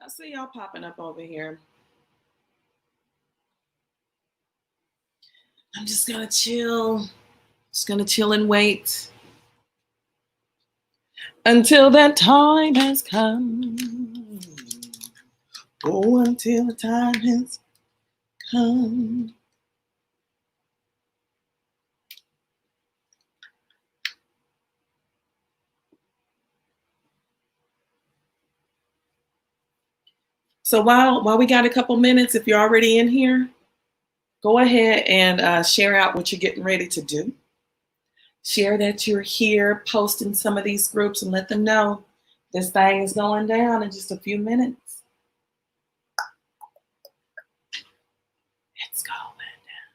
I see y'all popping up over here. I'm just gonna chill. Just gonna chill and wait until that time has come. Oh, until the time has come. So while we got a couple minutes, if you're already in here, go ahead and share out what you're getting ready to do. Share that you're here, post in some of these groups and let them know this thing is going down in just a few minutes. It's going down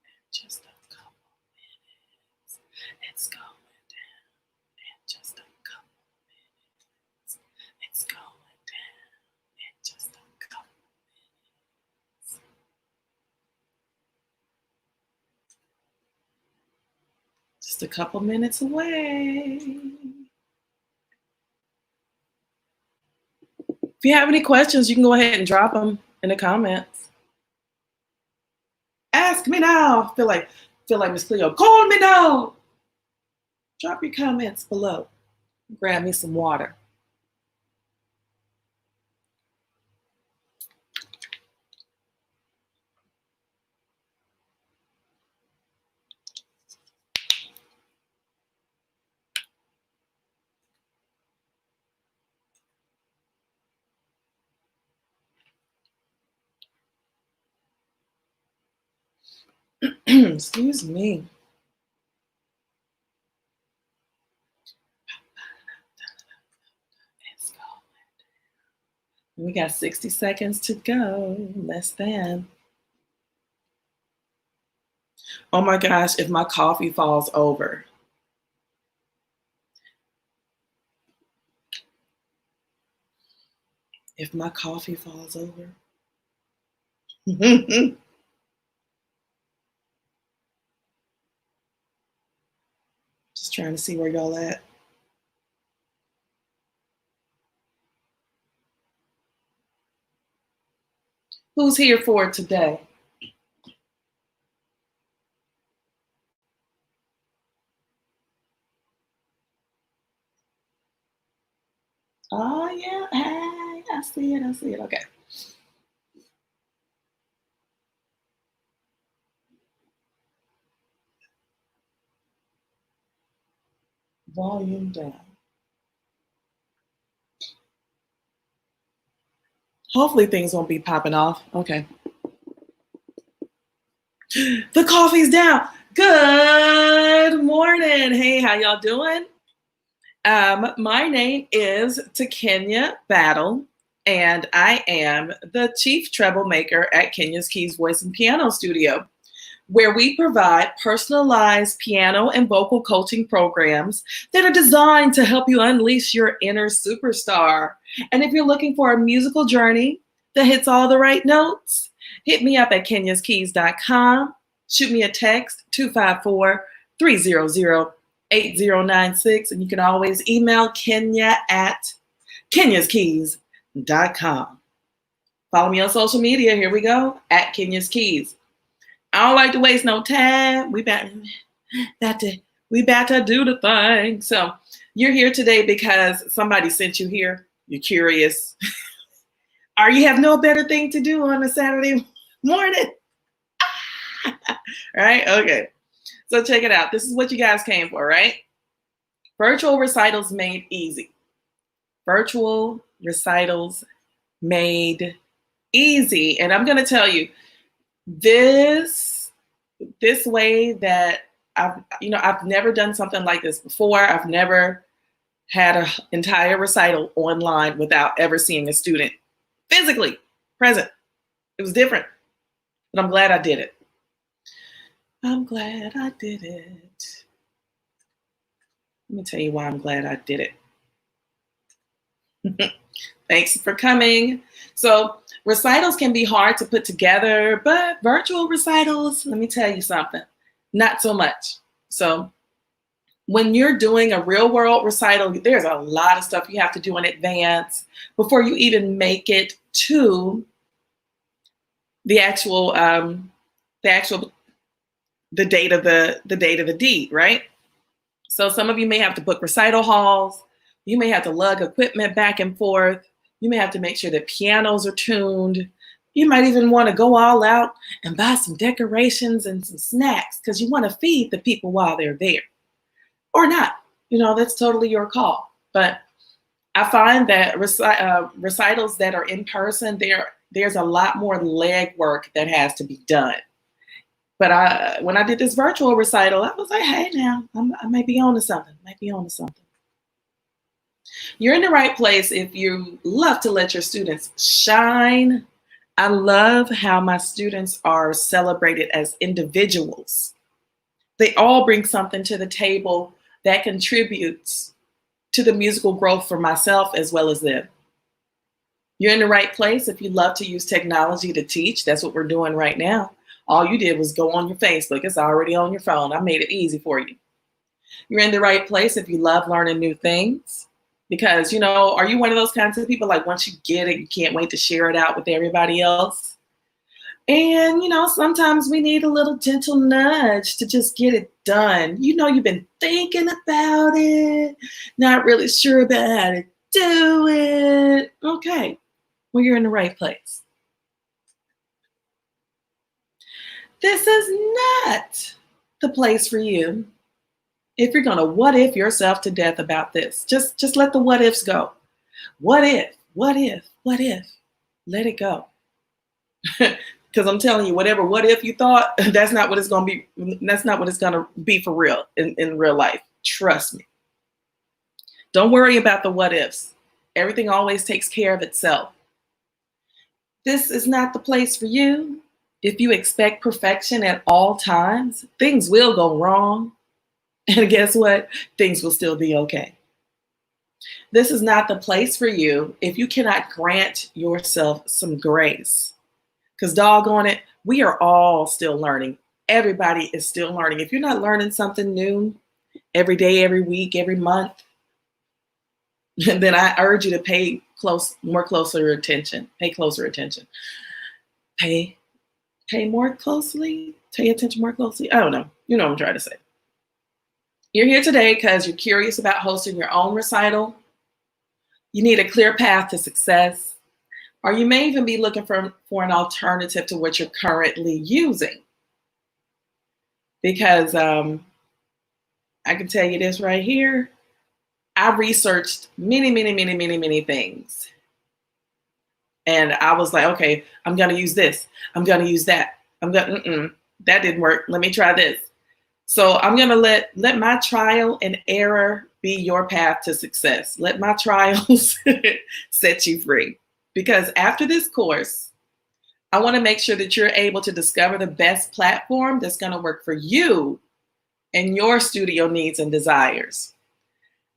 in just a couple minutes. It's going down in just a couple minutes. It's going down in just a couple minutes. Just a couple minutes away. If you have any questions, you can go ahead and drop them in the comments. Ask me now. Feel like Miss Cleo. Call me now. Drop your comments below. Grab me some water. Excuse me. We got 60 seconds to go, less than. Oh my gosh, if my coffee falls over. If my coffee falls over. Just trying to see where y'all at. Who's here for it today? Oh yeah, hey, I see it, okay. Volume down. Hopefully things won't be popping off. Okay. The coffee's down. Good morning. Hey, how y'all doing? My name is Takenya Battle, and I am the chief treble maker at Kenya's Keys Voice and Piano Studio, where we provide personalized piano and vocal coaching programs that are designed to help you unleash your inner superstar. And if you're looking for a musical journey that hits all the right notes, hit me up at kenyaskeys.com. Shoot me a text, 254-300-8096. And you can always email Kenya at kenyaskeys.com. Follow me on social media. Here we go, at Kenya's Keys. I don't like to waste no time. We about to do the thing. So you're here today because somebody sent you here. You're curious. Or you have no better thing to do on a Saturday morning. Right? Okay. So check it out. This is what you guys came for, right? Virtual recitals made easy. Virtual recitals made easy. And I'm going to tell you, this way that I've never done something like this before. I've never had an entire recital online without ever seeing a student physically present. It was different, but I'm glad I did it. I'm glad I did it. Let me tell you why I'm glad I did it. Thanks for coming. So recitals can be hard to put together, but virtual recitals, let me tell you something, not so much. So When you're doing a real world recital, there's a lot of stuff you have to do in advance before you even make it to the actual the actual the date of the deed, right? So some of you may have to book recital halls. You may have to lug equipment back and forth. You may have to make sure that pianos are tuned. You might even want to go all out and buy some decorations and some snacks because you want to feed the people while they're there. Or not. That's totally your call. But I find that recitals that are in person, there's a lot more legwork that has to be done. But when I did this virtual recital, I was like, hey, now, I might be on to something. You're in the right place if you love to let your students shine. I love how my students are celebrated as individuals. They all bring something to the table that contributes to the musical growth for myself as well as them. You're in the right place if you love to use technology to teach. That's what we're doing right now. All you did was go on your Facebook. It's already on your phone. I made it easy for you. You're in the right place if you love learning new things. Because, are you one of those kinds of people, like once you get it, you can't wait to share it out with everybody else? And, sometimes we need a little gentle nudge to just get it done. You've been thinking about it, not really sure about how to do it. Okay, well, you're in the right place. This is not the place for you if you're going to what if yourself to death about this. Just let the what ifs go. What if? Let it go. Because I'm telling you, whatever what if you thought, that's not what it's going to be. That's not what it's going to be for real in real life. Trust me. Don't worry about the what ifs. Everything always takes care of itself. This is not the place for you. If you expect perfection at all times, things will go wrong. And guess what? Things will still be okay. This is not the place for you if you cannot grant yourself some grace. Because doggone it, we are all still learning. Everybody is still learning. If you're not learning something new every day, every week, every month, then I urge you to pay closer attention. Pay closer attention. Pay more closely. Pay attention more closely. I don't know. You know what I'm trying to say. You're here today because you're curious about hosting your own recital. You need a clear path to success. Or you may even be looking for an alternative to what you're currently using. Because I can tell you this right here. I researched many things. And I was like, okay, I'm going to use this. I'm going to use that. That didn't work. Let me try this. So I'm going to let my trial and error be your path to success. Let my trials set you free. Because after this course, I want to make sure that you're able to discover the best platform that's going to work for you and your studio needs and desires.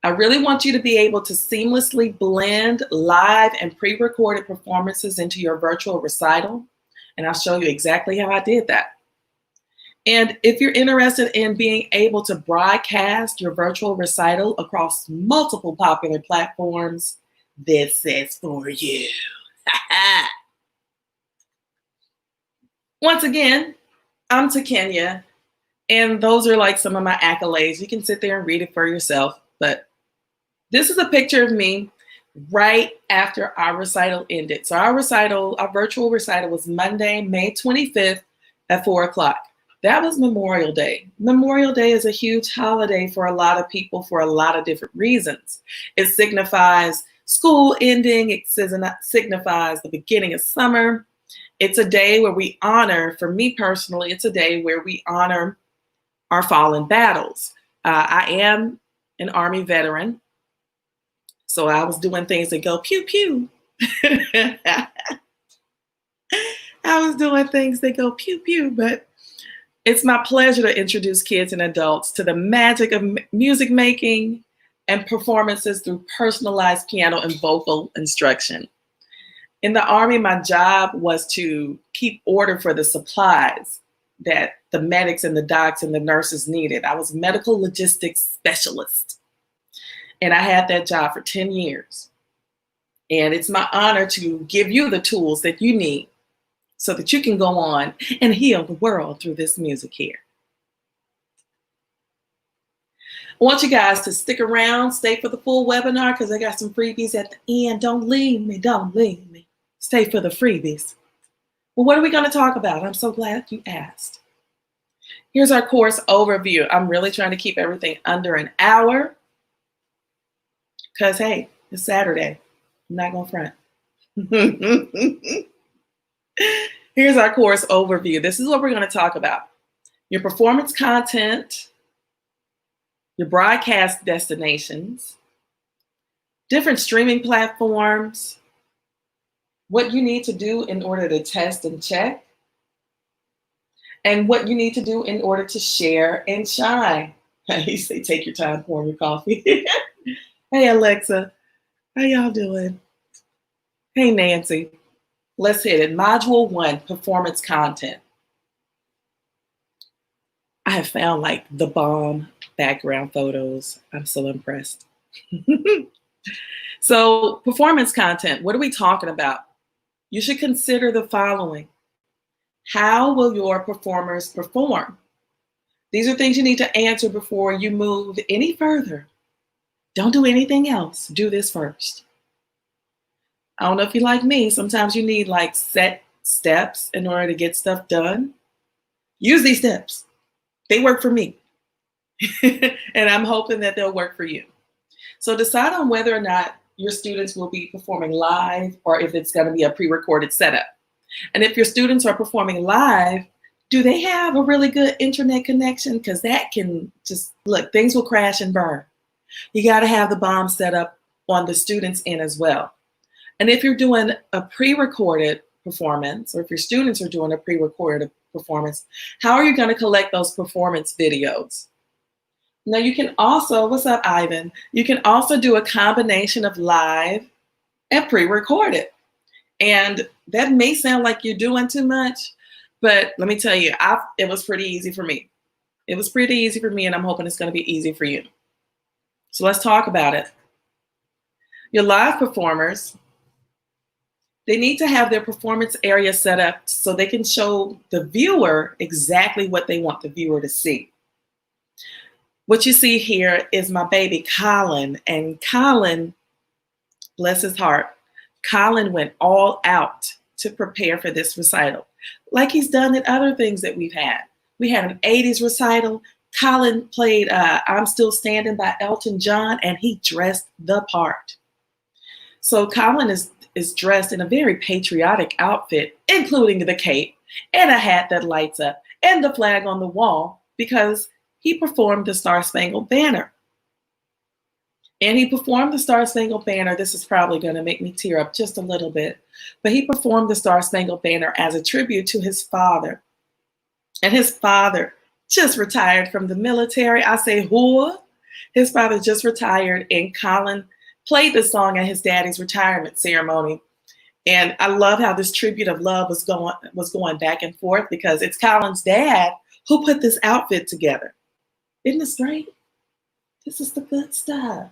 I really want you to be able to seamlessly blend live and pre-recorded performances into your virtual recital. And I'll show you exactly how I did that. And if you're interested in being able to broadcast your virtual recital across multiple popular platforms, this is for you. Once again, I'm Takenya, and those are like some of my accolades. You can sit there and read it for yourself, but this is a picture of me right after our recital ended. So our virtual recital was Monday, May 25th at 4:00. That was Memorial Day. Memorial Day is a huge holiday for a lot of people for a lot of different reasons. It signifies school ending. It signifies the beginning of summer. It's a day where we honor, for me personally, it's a day where we honor our fallen battles. I am an Army veteran, so I was doing things that go pew pew. I was doing things that go pew pew, but it's my pleasure to introduce kids and adults to the magic of music making and performances through personalized piano and vocal instruction. In the Army, my job was to keep order for the supplies, that the medics and the docs and the nurses needed. I was medical logistics specialist, and I had that job for 10 years. And it's my honor to give you the tools that you need so that you can go on and heal the world through this music here. I want you guys to stick around, stay for the full webinar because I got some freebies at the end. Don't leave me, don't leave me. Stay for the freebies. Well, what are we going to talk about? I'm so glad you asked. Here's our course overview. I'm really trying to keep everything under an hour because, hey, it's Saturday. I'm not going to front. Here's our course overview. This is what we're going to talk about. Your performance content, your broadcast destinations, different streaming platforms, what you need to do in order to test and check, and what you need to do in order to share and shine. He say, take your time pouring your coffee. Hey, Alexa, how y'all doing? Hey, Nancy. Let's hit it. Module 1, performance content. I have found like the bomb background photos. I'm so impressed. So, performance content, what are we talking about? You should consider the following. How will your performers perform? These are things you need to answer before you move any further. Don't do anything else. Do this first. I don't know if you're like me. Sometimes you need like set steps in order to get stuff done. Use these steps. They work for me. And I'm hoping that they'll work for you. So decide on whether or not your students will be performing live or if it's going to be a pre-recorded setup. And if your students are performing live, do they have a really good internet connection? Because that can just, look, things will crash and burn. You got to have the bomb set up on the students' end as well. And if you're doing a pre-recorded performance, or if your students are doing a pre-recorded performance, how are you going to collect those performance videos? Now you can also, what's up, Ivan? You can also do a combination of live and pre-recorded. And that may sound like you're doing too much, but let me tell you, it was pretty easy for me. It was pretty easy for me, and I'm hoping it's going to be easy for you. So let's talk about it. Your live performers, they need to have their performance area set up so they can show the viewer exactly what they want the viewer to see. What you see here is my baby Colin, and Colin, bless his heart, Colin went all out to prepare for this recital, like he's done in other things that we've had. We had an 80s recital. Colin played I'm Still Standing by Elton John, and he dressed the part. So Colin is dressed in a very patriotic outfit, including the cape and a hat that lights up and the flag on the wall, because he performed the Star-Spangled Banner. And he performed the Star-Spangled Banner. This is probably going to make me tear up just a little bit. But he performed the Star-Spangled Banner as a tribute to his father. And his father just retired from the military. I say, who? His father just retired, and Colin played the song at his daddy's retirement ceremony. And I love how this tribute of love was going back and forth, because it's Colin's dad who put this outfit together. Isn't this great? This is the good stuff.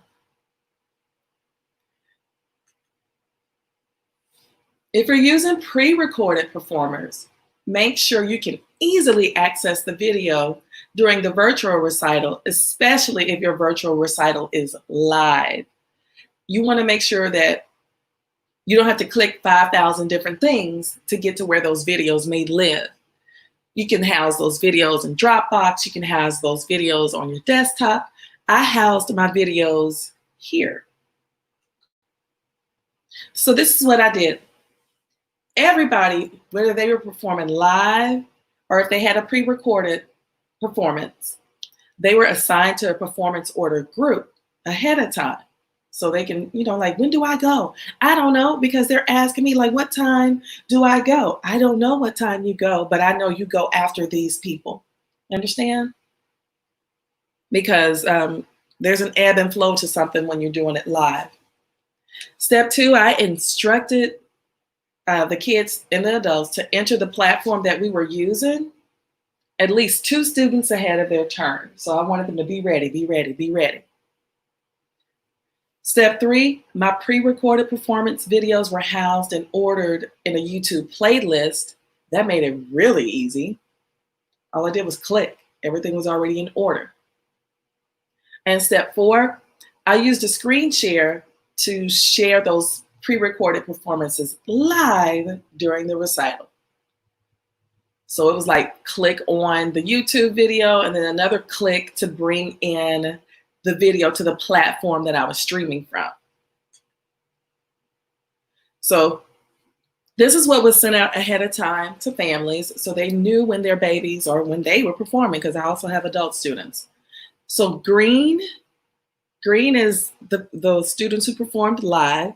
If you're using pre-recorded performers, make sure you can easily access the video during the virtual recital, especially if your virtual recital is live. You want to make sure that you don't have to click 5,000 different things to get to where those videos may live. You can house those videos in Dropbox. You can house those videos on your desktop. I housed my videos here. So this is what I did. Everybody, whether they were performing live or if they had a pre-recorded performance, they were assigned to a performance order group ahead of time. So they can, like, when do I go? I don't know, because they're asking me, like, what time do I go? I don't know what time you go, but I know you go after these people. Understand? Because there's an ebb and flow to something when you're doing it live. Step 2, I instructed the kids and the adults to enter the platform that we were using at least 2 students ahead of their turn. So I wanted them to be ready, be ready, be ready. Step 3, my pre-recorded performance videos were housed and ordered in a YouTube playlist. That made it really easy. All I did was click. Everything was already in order. And step 4, I used a screen share to share those pre-recorded performances live during the recital. So it was like click on the YouTube video and then another click to bring in the video to the platform that I was streaming from. So this is what was sent out ahead of time to families so they knew when their babies or when they were performing, because I also have adult students. So green is the students who performed live.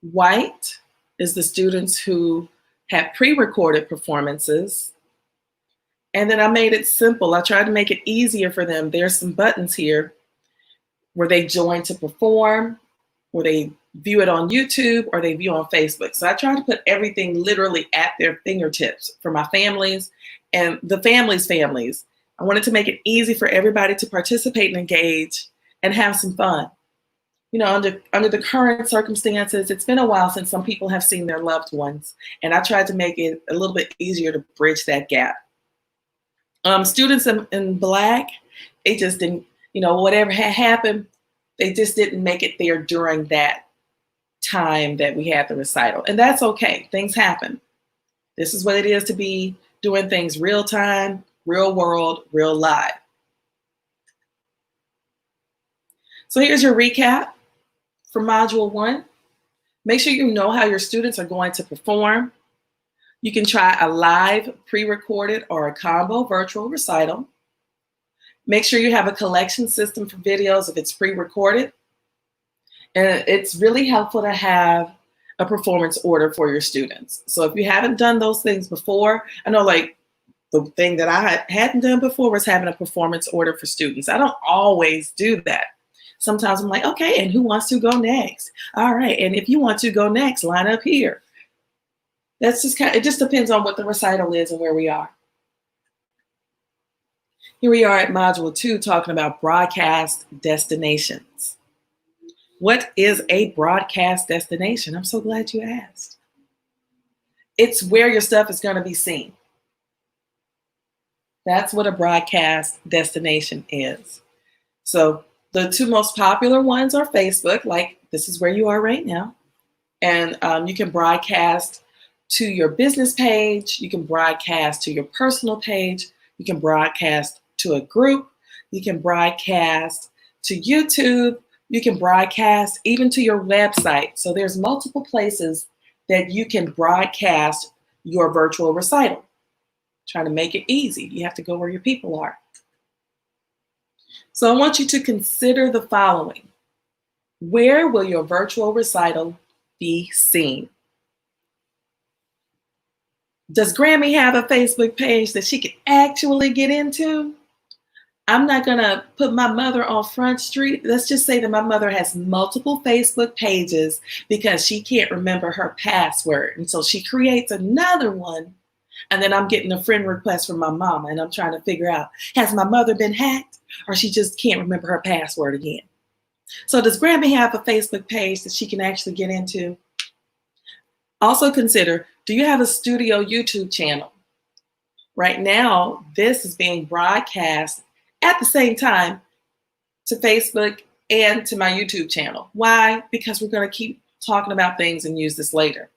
White is the students who had pre-recorded performances. And then I made it simple. I tried to make it easier for them. There's some buttons here where they join to perform, where they view it on YouTube, or they view on Facebook. So I tried to put everything literally at their fingertips for my families and the families' families. I wanted to make it easy for everybody to participate and engage and have some fun. You know, under the current circumstances, it's been a while since some people have seen their loved ones, and I tried to make it a little bit easier to bridge that gap. Students in Black, they just didn't, whatever had happened, they just didn't make it there during that time that we had the recital. And that's okay. Things happen. This is what it is to be doing things real time, real world, real live. So here's your recap for Module 1. Make sure you know how your students are going to perform. You can try a live, pre-recorded, or a combo virtual recital. Make sure you have a collection system for videos if it's pre-recorded. And it's really helpful to have a performance order for your students. So if you haven't done those things before, I know like the thing that I hadn't done before was having a performance order for students. I don't always do that. Sometimes I'm like, okay, and who wants to go next? All right, and if you want to go next, line up here. That's just it just depends on what the recital is and where we are. Here we are at Module 2 talking about broadcast destinations. What is a broadcast destination? I'm so glad you asked. It's where your stuff is going to be seen. That's what a broadcast destination is. So the 2 most popular ones are Facebook, like this is where you are right now. And you can broadcast to your business page. You can broadcast to your personal page. You can broadcast to a group. You can broadcast to YouTube. You can broadcast even to your website. So there's multiple places that you can broadcast your virtual recital. Trying to make it easy. You have to go where your people are. So I want you to consider the following. Where will your virtual recital be seen? Does Grammy have a Facebook page that she can actually get into? I'm not going to put my mother on Front Street. Let's just say that my mother has multiple Facebook pages because she can't remember her password. And so she creates another one. And then I'm getting a friend request from my mama and I'm trying to figure out, has my mother been hacked or she just can't remember her password again? So does Grammy have a Facebook page that she can actually get into? Also consider, do you have a studio YouTube channel? Right now, this is being broadcast at the same time to Facebook and to my YouTube channel. Why? Because we're going to keep talking about things and use this later.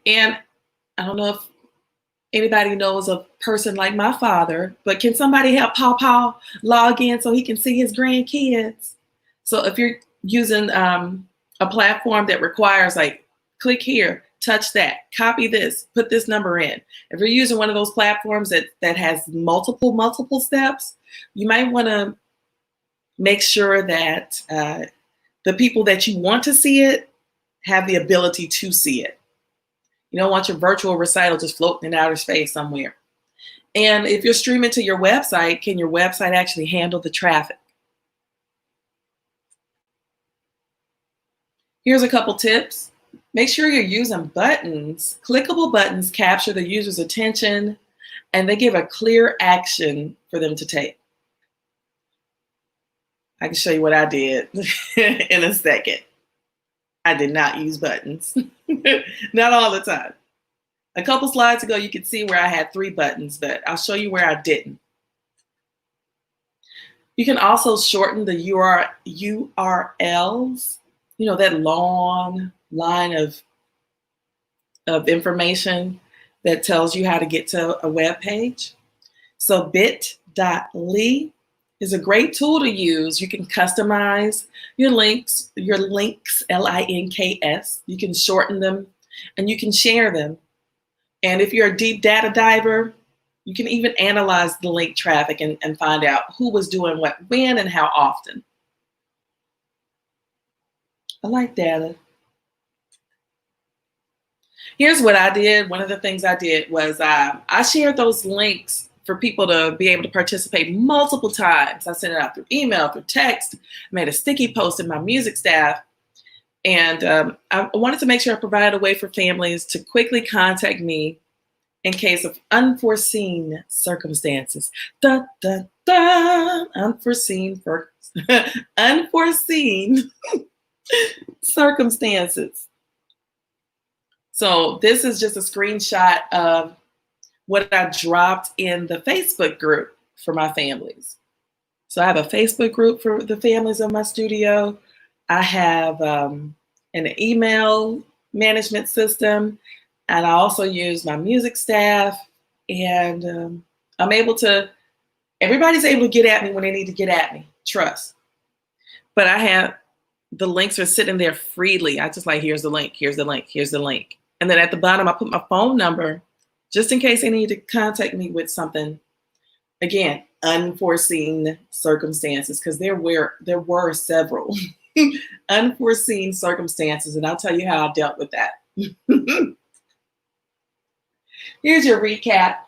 And I don't know if anybody knows a person like my father, but can somebody help Paw log in so he can see his grandkids? So if you're using a platform that requires like, click here, touch that, copy this, put this number in. If you're using one of those platforms that has multiple steps, you might want to make sure that the people that you want to see it have the ability to see it. You don't want your virtual recital just floating in outer space somewhere. And if you're streaming to your website, can your website actually handle the traffic? Here's a couple tips. Make sure you're using buttons. Clickable buttons capture the user's attention and they give a clear action for them to take. I can show you what I did in a second. I did not use buttons, not all the time. A couple slides ago, you could see where I had 3 buttons, but I'll show you where I didn't. You can also shorten the URLs, that long line of information that tells you how to get to a web page. So bit.ly is a great tool to use. You can customize your links, LINKS. You can shorten them and you can share them. And if you're a deep data diver, you can even analyze the link traffic and find out who was doing what, when, and how often. I like data. Here's what I did. One of the things I did was I shared those links for people to be able to participate multiple times. I sent it out through email, through text, made a sticky post in my music staff. And I wanted to make sure I provided a way for families to quickly contact me in case of unforeseen circumstances. Da, da, da. Unforeseen circumstances. So this is just a screenshot of what I dropped in the Facebook group for my families. So I have a Facebook group for the families of my studio. I have an email management system, and I also use my music staff, and everybody's able to get at me when they need to get at me, trust. But the links are sitting there freely. I just here's the link, here's the link, here's the link. And then at the bottom, I put my phone number just in case they need to contact me with something. Again, unforeseen circumstances, because there were several unforeseen circumstances, and I'll tell you how I dealt with that. Here's your recap.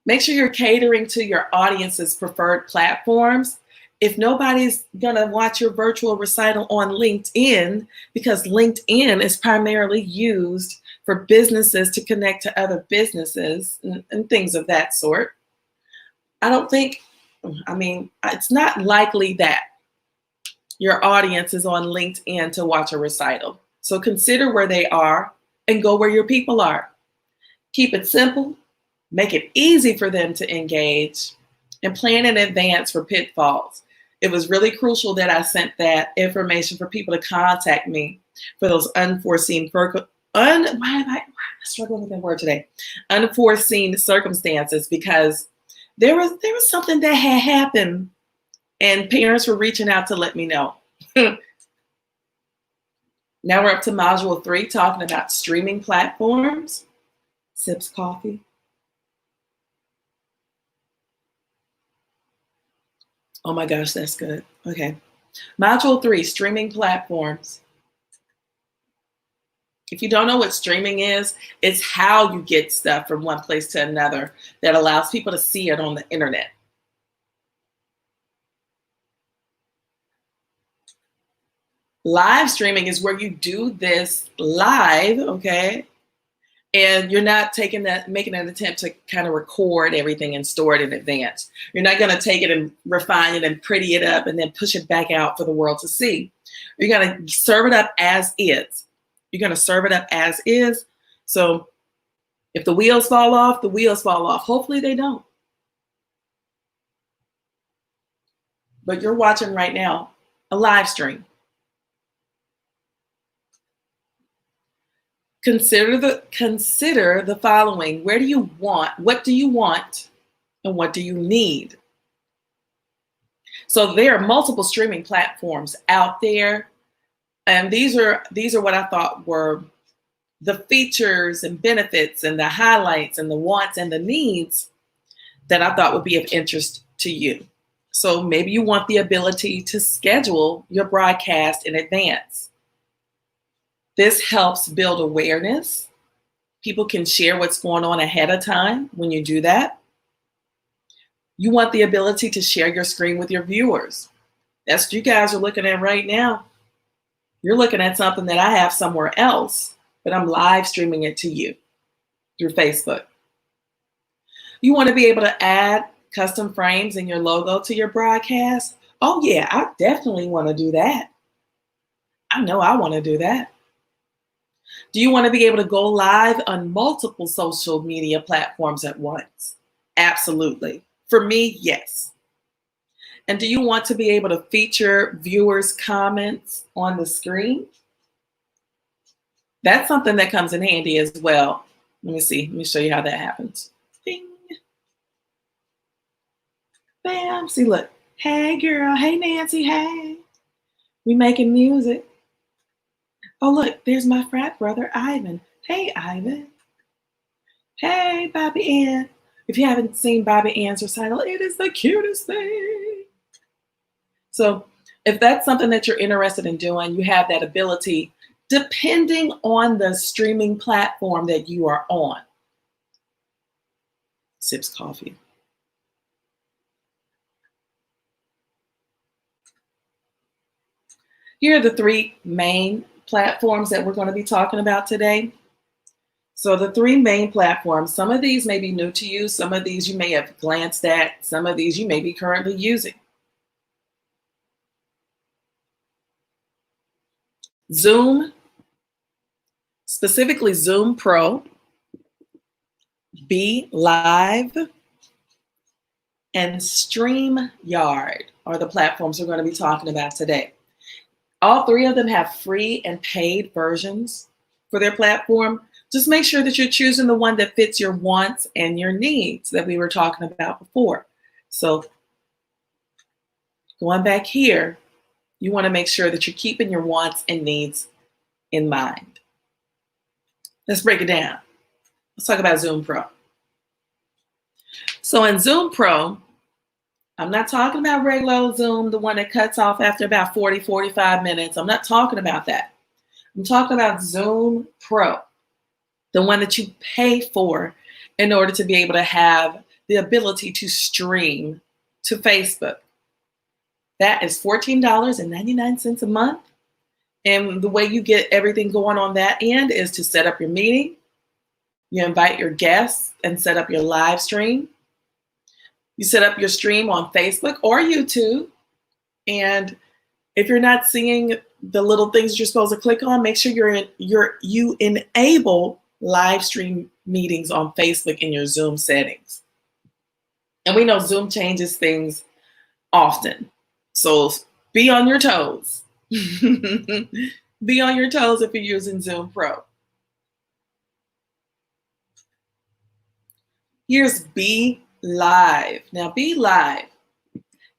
Make sure you're catering to your audience's preferred platforms. If nobody's gonna watch your virtual recital on LinkedIn, because LinkedIn is primarily used for businesses to connect to other businesses and things of that sort, it's not likely that your audience is on LinkedIn to watch a recital. So consider where they are and go where your people are. Keep it simple, make it easy for them to engage, and plan in advance for pitfalls. It was really crucial that I sent that information for people to contact me for those unforeseen struggling with that word today. Unforeseen circumstances, because there was something that had happened and parents were reaching out to let me know. Now we're up to module 3, talking about streaming platforms. Sips coffee. Oh my gosh, that's good. Okay. Module 3, streaming platforms. If you don't know what streaming is, it's how you get stuff from one place to another that allows people to see it on the internet. Live streaming is where you do this live, okay? And you're not making an attempt to kind of record everything and store it in advance. You're not going to take it and refine it and pretty it up and then push it back out for the world to see. You're going to serve it up as is. You're going to serve it up as is. So if the wheels fall off, the wheels fall off. Hopefully they don't. But you're watching right now a live stream. Consider the following. What do you want, and what do you need? So there are multiple streaming platforms out there, and these are what I thought were the features and benefits and the highlights and the wants and the needs that I thought would be of interest to you. So maybe you want the ability to schedule your broadcast in advance. This helps build awareness. People can share what's going on ahead of time when you do that. You want the ability to share your screen with your viewers. That's what you guys are looking at right now. You're looking at something that I have somewhere else, but I'm live streaming it to you through Facebook. You want to be able to add custom frames and your logo to your broadcast? Oh, yeah, I definitely want to do that. I know I want to do that. Do you want to be able to go live on multiple social media platforms at once? Absolutely. For me, yes. And do you want to be able to feature viewers' comments on the screen? That's something that comes in handy as well. Let me see. Let me show you how that happens. Bing. Bam. See, look. Hey, girl. Hey, Nancy. Hey. We making music. Oh, look. There's my frat brother, Ivan. Hey, Ivan. Hey, Bobby Ann. If you haven't seen Bobby Ann's recital, it is the cutest thing. So if that's something that you're interested in doing, you have that ability depending on the streaming platform that you are on. Sips coffee. Here are the three main platforms that we're going to be talking about today. So the three main platforms, some of these may be new to you, some of these you may have glanced at, some of these you may be currently using. Zoom, specifically Zoom Pro, Be Live, and StreamYard are the platforms we're going to be talking about today. All three of them have free and paid versions for their platform. Just make sure that you're choosing the one that fits your wants and your needs that we were talking about before. So going back here, you want to make sure that you're keeping your wants and needs in mind. Let's break it down. Let's talk about Zoom Pro. So in Zoom Pro, I'm not talking about regular Zoom, the one that cuts off after about 40, 45 minutes. I'm not talking about that. I'm talking about Zoom Pro, the one that you pay for in order to be able to have the ability to stream to Facebook. That is $14.99 a month. And the way you get everything going on that end is to set up your meeting. You invite your guests and set up your live stream. You set up your stream on Facebook or YouTube. And if you're not seeing the little things you're supposed to click on, make sure you enable live stream meetings on Facebook in your Zoom settings. And we know Zoom changes things often. So be on your toes. Be on your toes if you're using Zoom Pro. Here's Be Live. Now, Be Live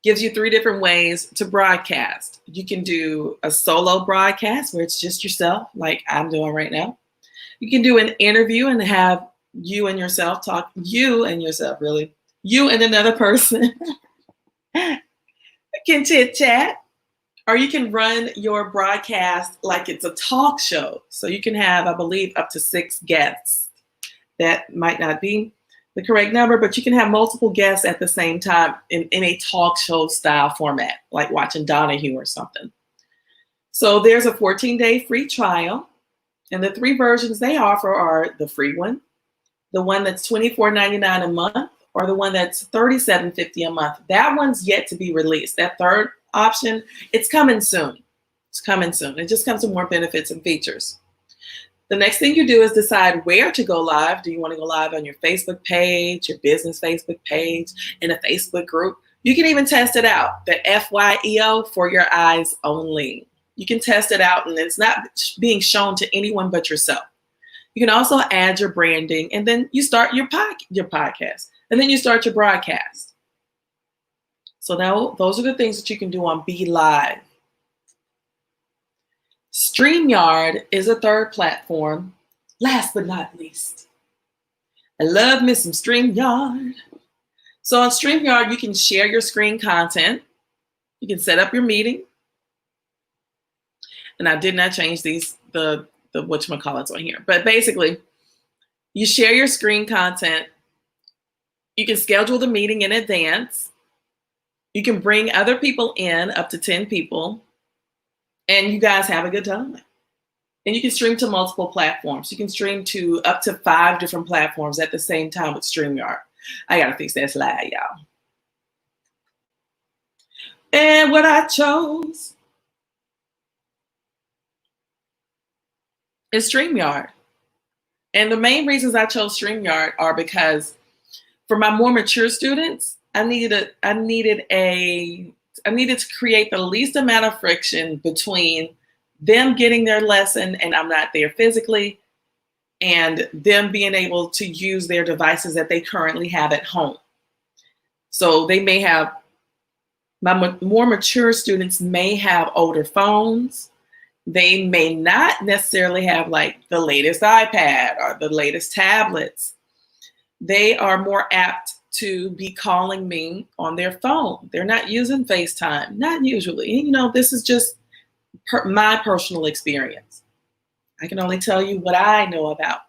gives you three different ways to broadcast. You can do a solo broadcast where it's just yourself, like I'm doing right now. You can do an interview and have you and yourself talk, you and yourself, really. You and another person can chit chat. Or you can run your broadcast like it's a talk show. So you can have, I believe, up to 6 guests. That might not be the correct number, but you can have multiple guests at the same time in a talk show style format, like watching Donahue or something. So there's a 14-day free trial. And the 3 versions they offer are the free one, the one that's $24.99 a month, or the one that's $37.50 a month. That one's yet to be released. That third option, it's coming soon. It's coming soon. It just comes with more benefits and features. The next thing you do is decide where to go live. Do you want to go live on your Facebook page, your business Facebook page, in a Facebook group? You can even test it out, the FYEO, for your eyes only. You can test it out and it's not being shown to anyone but yourself. You can also add your branding and then you start your podcast and then you start your broadcast. So now those are the things that you can do on Be Live. StreamYard is a third platform. Last but not least, I love me some StreamYard. So on StreamYard, you can share your screen content. You can set up your meeting. And I did not change these, the whatchamacallits on here. But basically, you share your screen content. You can schedule the meeting in advance. You can bring other people in, up to 10 people, and you guys have a good time. And you can stream to multiple platforms. You can stream to up to 5 different platforms at the same time with StreamYard. I gotta fix that slide, y'all. And what I chose is StreamYard. And the main reasons I chose StreamYard are because for my more mature students, I needed to create the least amount of friction between them getting their lesson and I'm not there physically, and them being able to use their devices that they currently have at home. So they may have, my more mature students may have older phones. They may not necessarily have like the latest iPad or the latest tablets. They are more apt to be calling me on their phone. They're not using FaceTime, not usually. You know, this is just my personal experience. I can only tell you what I know about.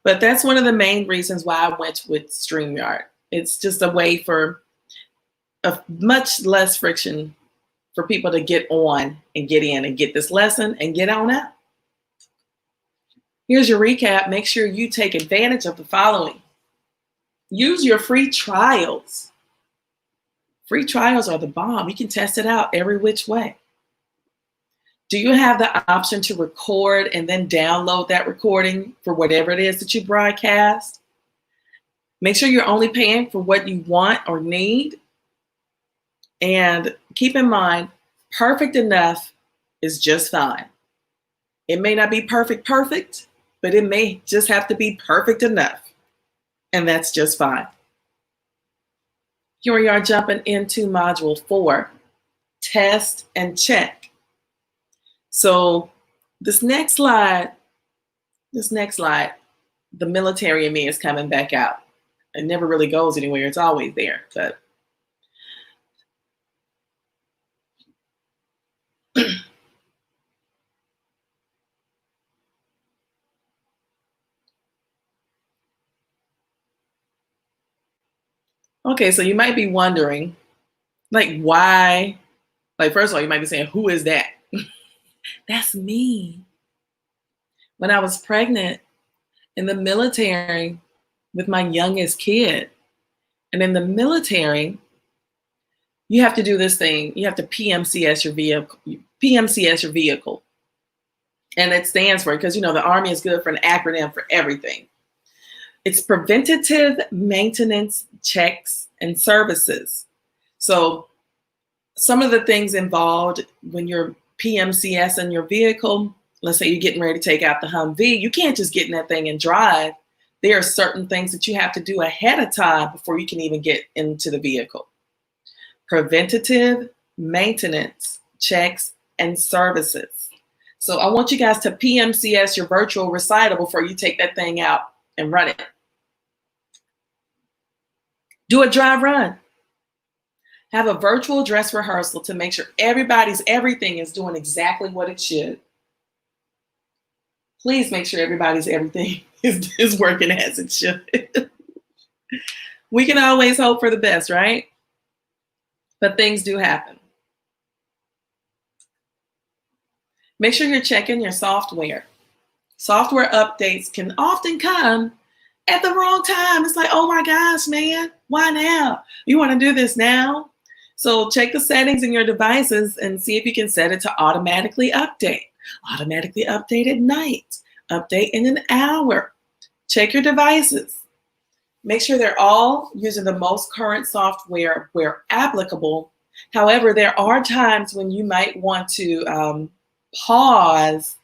But that's one of the main reasons why I went with StreamYard. It's just a way for a much less friction for people to get on and get in and get this lesson and get on out. Here's your recap. Make sure you take advantage of the following. Use your free trials. Free trials are the bomb. You can test it out every which way. Do you have the option to record and then download that recording for whatever it is that you broadcast? Make sure you're only paying for what you want or need. And keep in mind, perfect enough is just fine. It may not be perfect, but it may just have to be perfect enough. And that's just fine. Here we are jumping into module 4, test and check. So this next slide, the military in me is coming back out. It never really goes anywhere. It's always there. But okay, so you might be wondering, like, why? Like, first of all, you might be saying, who is that? That's me. When I was pregnant in the military with my youngest kid, and in the military, you have to do this thing. You have to PMCS your vehicle. And it stands for, because you know the Army is good for an acronym for everything. It's preventative maintenance checks and services. So some of the things involved when you're PMCS in your vehicle, let's say you're getting ready to take out the Humvee, you can't just get in that thing and drive. There are certain things that you have to do ahead of time before you can even get into the vehicle. Preventative maintenance checks and services. So I want you guys to PMCS your virtual recital before you take that thing out and run it. Do a dry run. Have a virtual dress rehearsal to make sure everything is doing exactly what it should. Please make sure everybody's everything is working as it should. We can always hope for the best, right? But things do happen. Make sure you're checking your software. Software updates can often come at the wrong time. It's like, oh my gosh, man, why now? You want to do this now? So check the settings in your devices and see if you can set it to automatically update. Automatically update at night. Update in an hour. Check your devices. Make sure they're all using the most current software where applicable. However, there are times when you might want to pause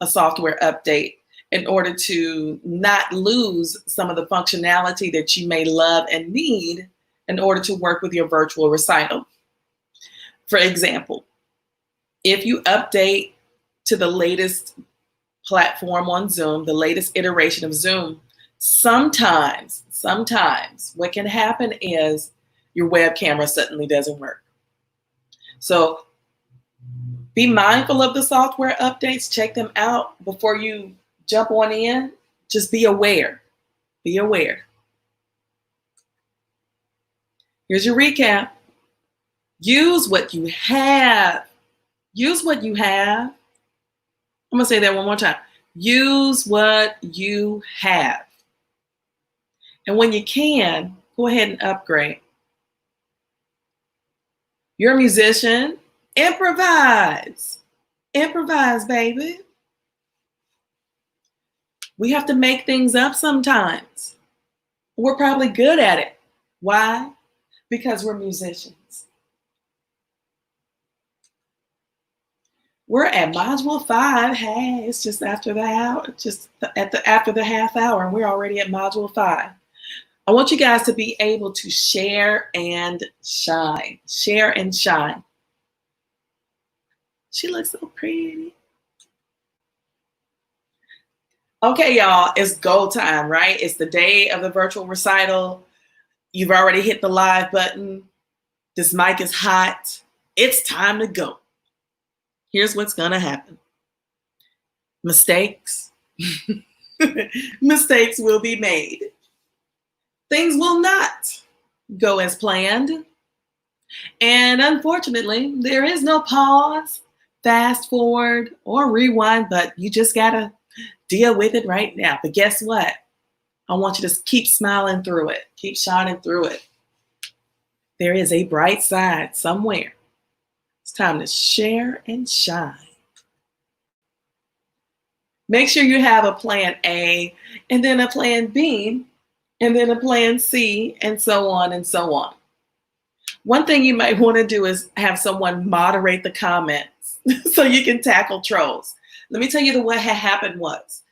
a software update in order to not lose some of the functionality that you may love and need in order to work with your virtual recital. For example, if you update to the latest platform on Zoom, the latest iteration of Zoom, sometimes what can happen is your web camera suddenly doesn't work. So be mindful of the software updates, check them out before you jump on in. Just be aware. Be aware. Here's your recap. Use what you have. Use what you have. I'm going to say that one more time. Use what you have. And when you can, go ahead and upgrade. You're a musician, improvise. Improvise, baby. We have to make things up sometimes. We're probably good at it. Why? Because we're musicians. We're at module 5. Hey, it's just after the hour, after the half hour, and we're already at module 5. I want you guys to be able to share and shine. Share and shine. She looks so pretty. Okay, y'all, it's go time, right? It's the day of the virtual recital. You've already hit the live button. This mic is hot. It's time to go. Here's what's going to happen. Mistakes. Mistakes will be made. Things will not go as planned. And unfortunately, there is no pause, fast forward, or rewind, but you just got to deal with it right now. But guess what? I want you to keep smiling through it. Keep shining through it. There is a bright side somewhere. It's time to share and shine. Make sure you have a plan A, and then a plan B, and then a plan C, and so on and so on. One thing you might want to do is have someone moderate the comments so you can tackle trolls. Let me tell you what had happened was.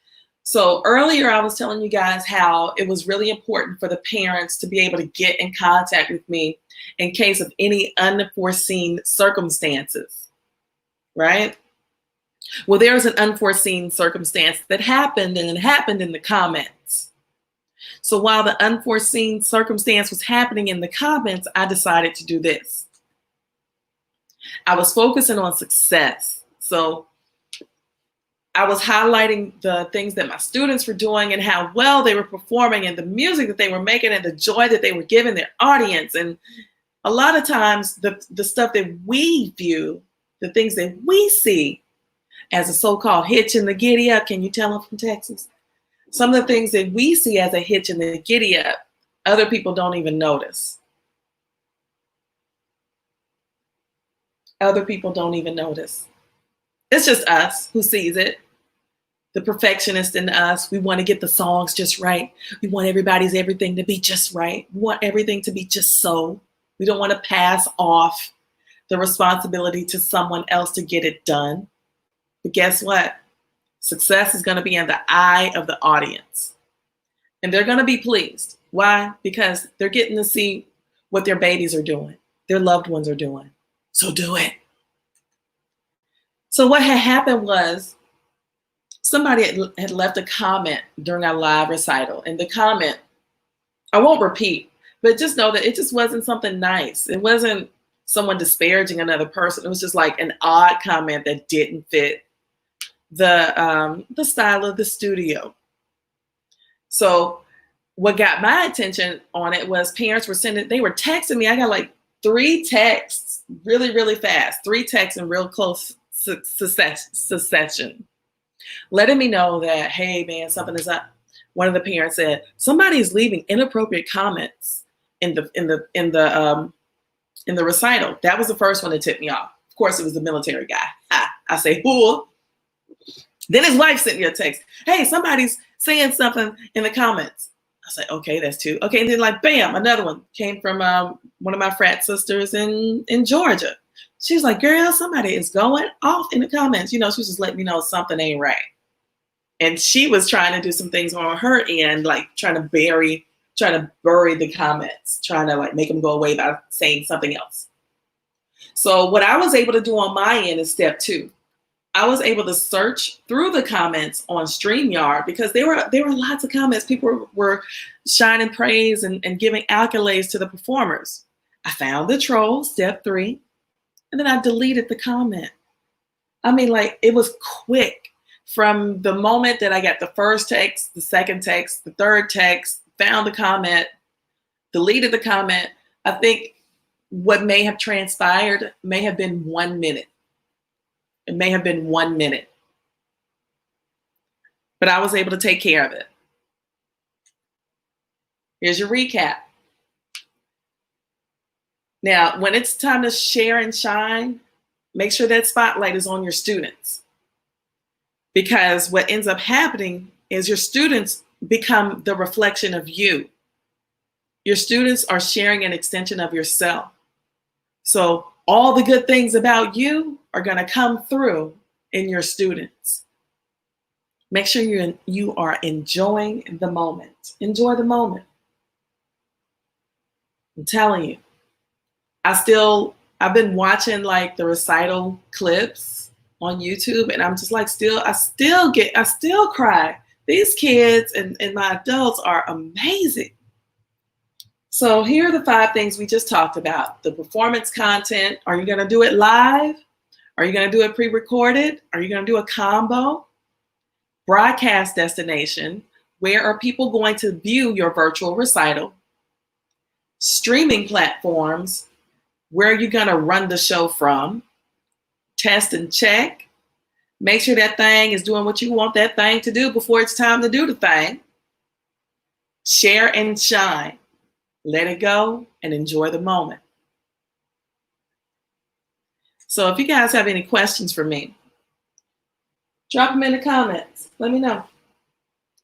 So earlier I was telling you guys how it was really important for the parents to be able to get in contact with me in case of any unforeseen circumstances, right? Well, there was an unforeseen circumstance that happened, and it happened in the comments. So while the unforeseen circumstance was happening in the comments, I decided to do this. I was focusing on success. So I was highlighting the things that my students were doing and how well they were performing and the music that they were making and the joy that they were giving their audience. And a lot of times the stuff that we view, the things that we see as a so-called hitch in the giddy up, can you tell I'm from Texas? Some of the things that we see as a hitch in the giddy up, other people don't even notice. Other people don't even notice. It's just us who sees it. The perfectionist in us, we want to get the songs just right. We want everything to be just right. We want everything to be just so. We don't want to pass off the responsibility to someone else to get it done. But guess what? Success is going to be in the eye of the audience. And they're going to be pleased. Why? Because they're getting to see what their babies are doing, their loved ones are doing. So do it. So what had happened was somebody had left a comment during our live recital. And the comment, I won't repeat, but just know that it just wasn't something nice. It wasn't someone disparaging another person. It was just like an odd comment that didn't fit the style of the studio. So what got my attention on it was parents were they were texting me. I got like 3 texts really, really fast, 3 texts in real close succession, letting me know that, hey man, something is up. One of the parents said, somebody's leaving inappropriate comments in the recital. That was the first one that tipped me off. Of course, it was the military guy. I say, who? Then his wife sent me a text. Hey, somebody's saying something in the comments. I said, okay, that's 2. Okay, and then like, bam, another one came from one of my frat sisters in Georgia. She's like, girl, somebody is going off in the comments. You know, she was just letting me know something ain't right. And she was trying to do some things on her end, like trying to bury the comments, trying to like make them go away by saying something else. So what I was able to do on my end is step 2. I was able to search through the comments on StreamYard because there were lots of comments. People were shining praise and giving accolades to the performers. I found the troll, step 3, and then I deleted the comment. I mean, like, it was quick. From the moment that I got the first text, the second text, the third text, found the comment, deleted the comment, I think what may have transpired may have been 1 minute. It may have been 1 minute. But I was able to take care of it. Here's your recap. Now, when it's time to share and shine, make sure that spotlight is on your students. Because what ends up happening is your students become the reflection of you. Your students are sharing an extension of yourself. So all the good things about you are going to come through in your students. Make sure you are enjoying the moment. Enjoy the moment. I'm telling you. I've been watching like the recital clips on YouTube, and I'm just like I still cry. These kids and my adults are amazing. So here are the 5 things we just talked about. The performance content. Are you going to do it live? Are you going to do it pre-recorded? Are you going to do a combo? Broadcast destination. Where are people going to view your virtual recital? Streaming platforms. Where are you going to run the show from? Test and check. Make sure that thing is doing what you want that thing to do before it's time to do the thing. Share and shine. Let it go and enjoy the moment. So if you guys have any questions for me, drop them in the comments. Let me know.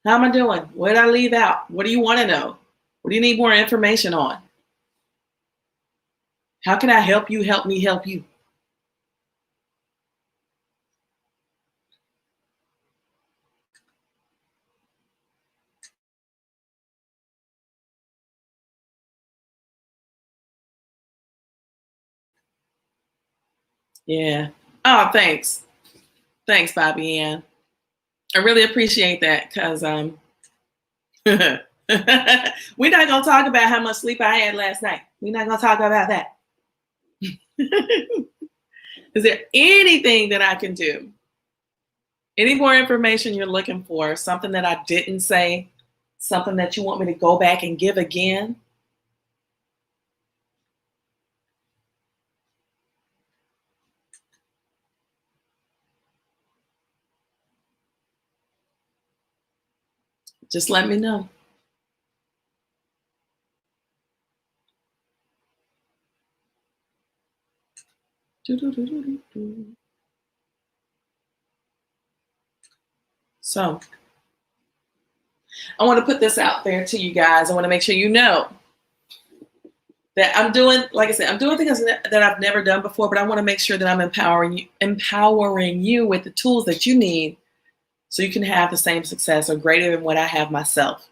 How am I doing? What did I leave out? What do you want to know? What do you need more information on? How can I help you? Help me help you. Yeah. Oh, thanks. Thanks, Bobby Ann. I really appreciate that because we're not going to talk about how much sleep I had last night. We're not going to talk about that. Is there anything that I can do? Any more information you're looking for? Something that I didn't say? Something that you want me to go back and give again? Just let me know. So I want to put this out there to you guys. I want to make sure you know that I'm doing, like I said, I'm doing things that I've never done before, but I want to make sure that I'm empowering you with the tools that you need so you can have the same success or greater than what I have myself.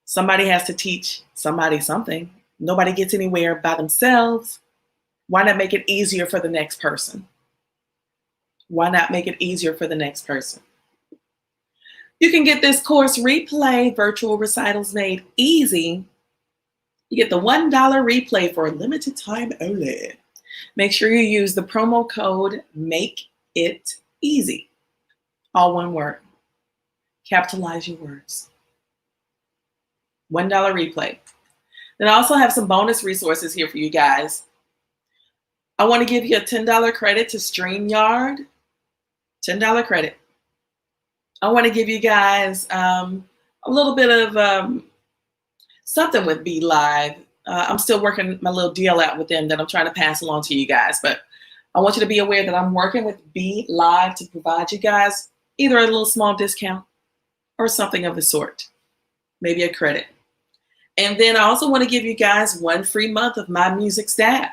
Somebody has to teach somebody something. Nobody gets anywhere by themselves. Why not make it easier for the next person? Why not make it easier for the next person? You can get this course replay, Virtual Recitals Made Easy. You get the $1 replay for a limited time only. Make sure you use the promo code MAKEITEASY. All one word. Capitalize your words. $1 replay. Then I also have some bonus resources here for you guys. I want to give you a $10 credit to StreamYard. $10 credit. I want to give you guys a little bit of something with Be Live. I'm still working my little deal out with them that I'm trying to pass along to you guys. But I want you to be aware that I'm working with Be Live to provide you guys either a little small discount or something of the sort. Maybe a credit. And then I also want to give you guys 1 free month of My Music Staff.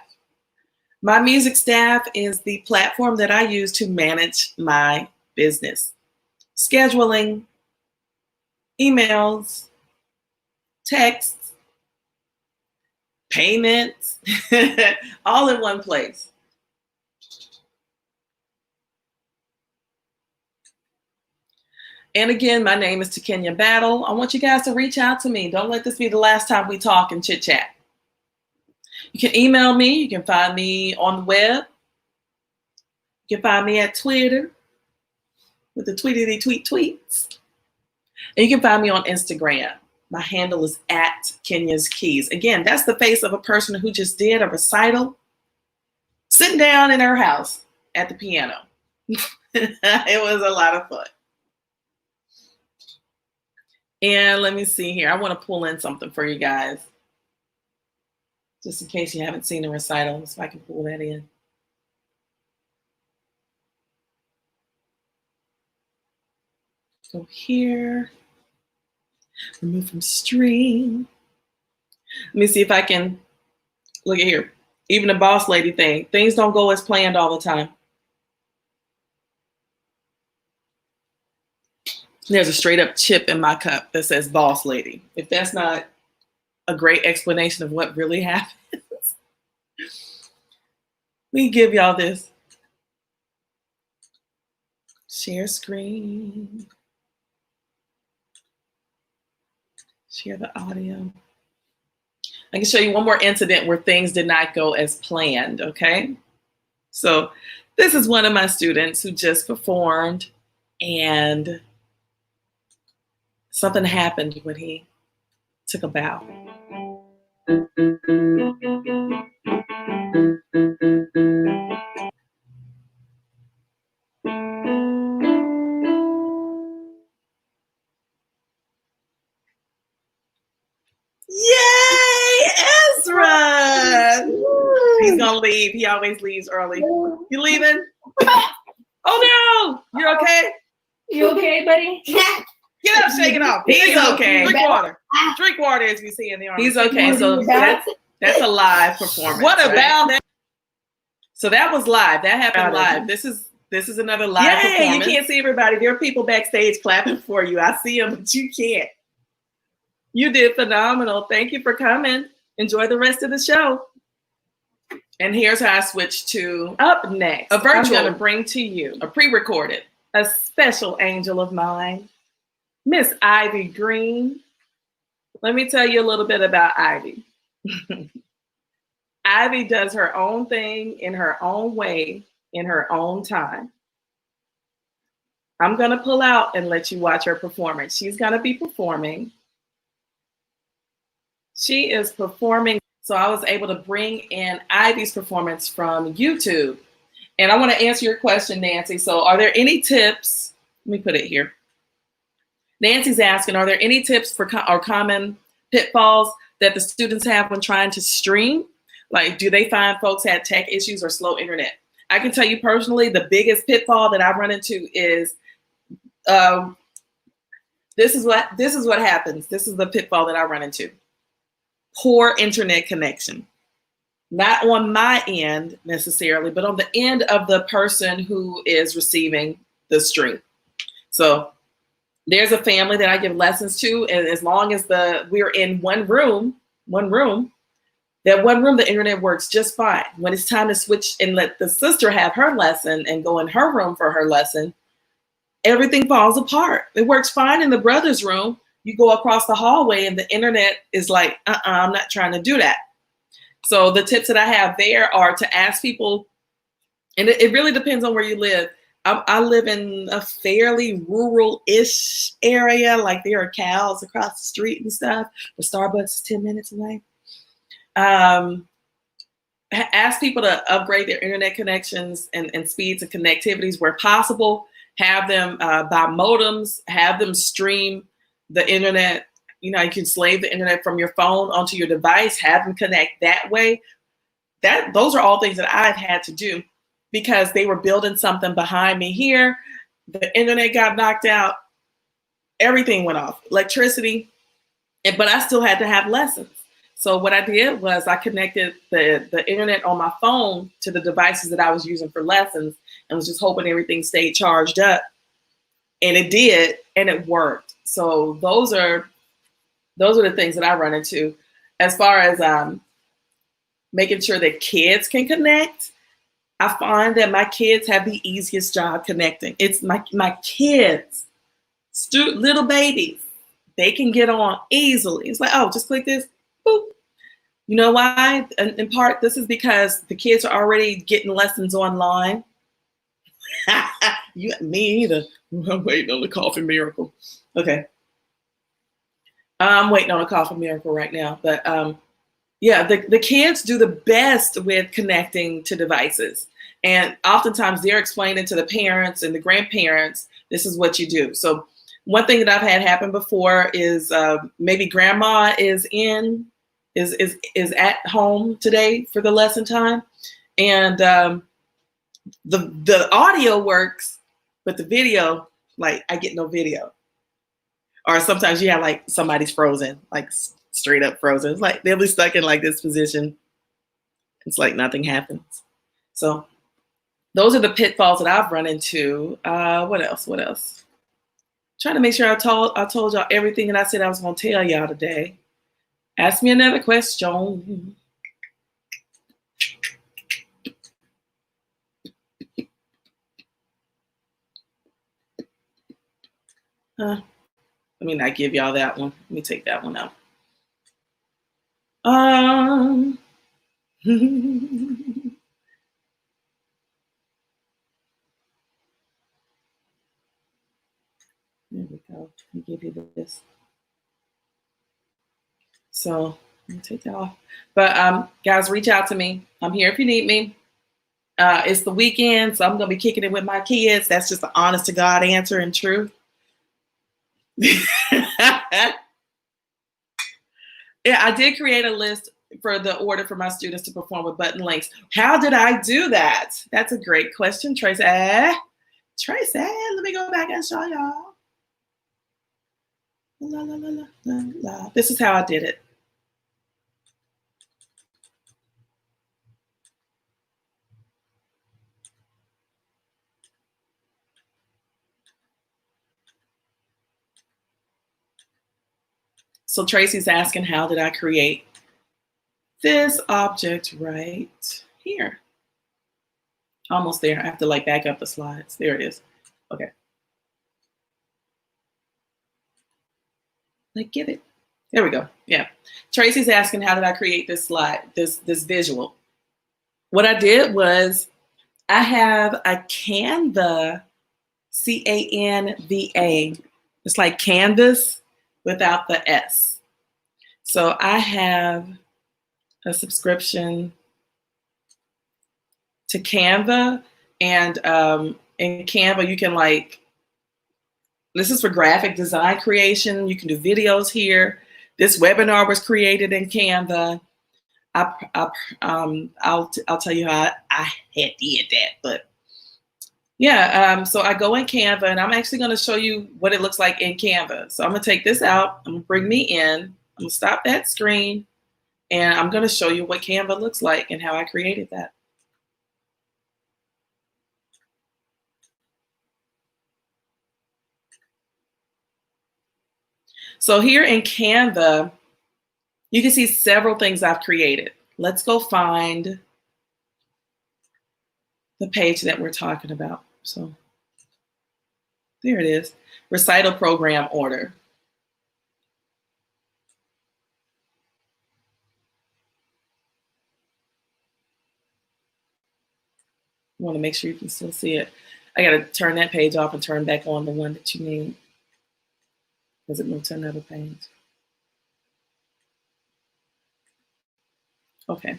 My Music Staff is the platform that I use to manage my business. Scheduling, emails, texts, payments, all in one place. And again, my name is Takenya Battle. I want you guys to reach out to me. Don't let this be the last time we talk and chit chat. You can email me. You can find me on the web. You can find me at Twitter with the tweety tweets. And you can find me on Instagram. My handle is at Kenya's Keys. Again, that's the face of a person who just did a recital sitting down in her house at the piano. It was a lot of fun. And let me see here. I want to pull in something for you guys, just in case you haven't seen the recital, so I can pull that in. Go here. Remove from stream. Let me see if I can, look at here. Even the boss lady thing. Things don't go as planned all the time. There's a straight up chip in my cup that says boss lady. If that's not a great explanation of what really happens, we give y'all this. Share screen. Share the audio. I can show you one more incident where things did not go as planned, okay? So this is one of my students who just performed, and something happened when he took a bow. Yay, Ezra! He's gonna leave. He always leaves early. You leaving? Oh no! You're okay? You okay, buddy? Get up, shake it off. He's okay. Drink water. Drink water, as we see in the arm. He's okay. So that's a live performance. What about that? So that was live. That happened live. This is another live performance. You can't see everybody. There are people backstage clapping for you. I see them, but you can't. You did phenomenal. Thank you for coming. Enjoy the rest of the show. And here's how I switch to up next. A virtual. I'm going to bring to you a pre-recorded, a special angel of mine, Miss Ivy Green. Let me tell you a little bit about Ivy. Ivy does her own thing in her own way, in her own time. I'm going to pull out and let you watch her performance. She's going to be performing. She is performing. So I was able to bring in Ivy's performance from YouTube. And I want to answer your question, Nancy. So are there any tips? Let me put it here. Nancy's asking, are there any tips for or common pitfalls that the students have when trying to stream? Like, do they find folks had tech issues or slow internet? I can tell you personally, the biggest pitfall that I've run into is, this is what happens. This is the pitfall that I run into. Poor internet connection. Not on my end necessarily, but on the end of the person who is receiving the stream. So there's a family that I give lessons to, and as long as we're in one room, the internet works just fine. When it's time to switch and let the sister have her lesson and go in her room for her lesson, everything falls apart. It works fine in the brother's room. You go across the hallway and the internet is like, I'm not trying to do that. So the tips that I have there are to ask people, and it really depends on where you live. I live in a fairly rural-ish area. Like there are cows across the street and stuff. The Starbucks is 10 minutes away. Ask people to upgrade their internet connections and speeds and connectivities where possible. Have them buy modems, have them stream the internet. You know, you can slave the internet from your phone onto your device, have them connect that way. Those are all things that I've had to do because they were building something behind me here. The internet got knocked out. Everything went off, electricity, but I still had to have lessons. So what I did was I connected the internet on my phone to the devices that I was using for lessons and was just hoping everything stayed charged up. And it did, and it worked. So those are the things that I run into. As far as making sure that kids can connect, I find that my kids have the easiest job connecting. It's my kids, little babies, they can get on easily. It's like, oh, just click this, boop. You know why? In part, this is because the kids are already getting lessons online. Me either. I'm waiting on the coffee miracle. Okay. I'm waiting on a coffee miracle right now. But yeah, the kids do the best with connecting to devices. And oftentimes they're explaining to the parents and the grandparents, this is what you do. So One thing that I've had happen before is maybe grandma is at home today for the lesson time, and the audio works, but the video, like, I get no video. Or sometimes you have like somebody's frozen, like straight up frozen. It's like they'll be stuck in like this position. It's like nothing happens. So those are the pitfalls that I've run into. What else? What else? Trying to make sure I told y'all everything that I said I was gonna tell y'all today. Ask me another question. Let me not give y'all that one. Let me take that one out. There we go. Let me give you this. So let me take that off. But guys, reach out to me. I'm here if you need me. It's the weekend, so I'm gonna be kicking it with my kids. That's just the honest to God answer and truth. Yeah, I did create a list for the order for my students to perform with button links. How did I do that? That's a great question, Tracy. Tracy, let me go back and show y'all. La, la, la, la, la, la. This is how I did it. So Tracy's asking, how did I create this object right here? Almost there. I have to like back up the slides. There it is. Okay. Like, get it. There we go. Yeah. Tracy's asking, how did I create this slide, this visual? What I did was I have a Canva, Canva. It's like canvas without the S. So I have a subscription to Canva, and in Canva you can like, this is for graphic design creation. You can do videos here. This webinar was created in Canva. I'll tell you how I had did that, but yeah. So I go in Canva, and I'm actually going to show you what it looks like in Canva. So I'm going to take this out. I'm going to bring me in. I'm going to stop that screen, and I'm going to show you what Canva looks like and how I created that. So here in Canva, you can see several things I've created. Let's go find the page that we're talking about. So there it is, recital program order. You want to make sure you can still see it. I got to turn that page off and turn back on the one that you need. Does it move to another page? Okay.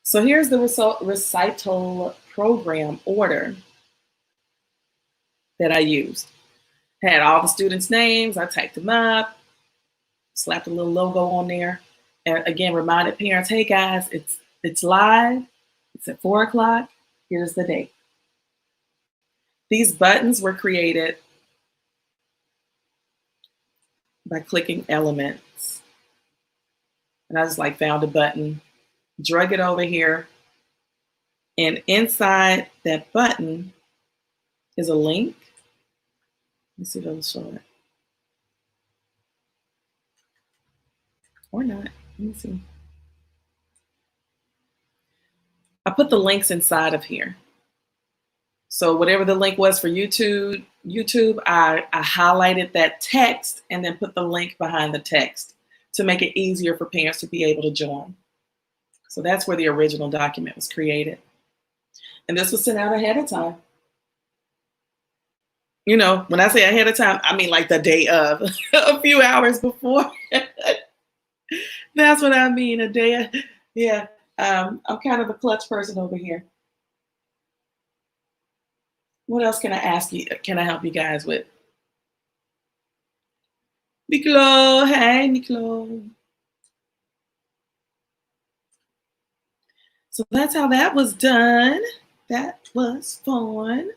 So here's the recital program order that I used. Had all the students' names. I typed them up, slapped a little logo on there, and again reminded parents, hey guys, it's live. It's at 4 o'clock. Here's the date. These buttons were created by clicking elements. And I just like found a button, drug it over here, and inside that button is a link. Let's see if it'll show it. Or not. Let me see. I put the links inside of here. So whatever the link was for YouTube, I highlighted that text and then put the link behind the text to make it easier for parents to be able to join. So that's where the original document was created. And this was sent out ahead of time. You know, when I say ahead of time, I mean like the day of, a few hours before. That's what I mean, a day of, yeah. I'm kind of a clutch person over here. What else can I ask you? Can I help you guys with? Miklo, hey Miklo. So that's how that was done. That was fun.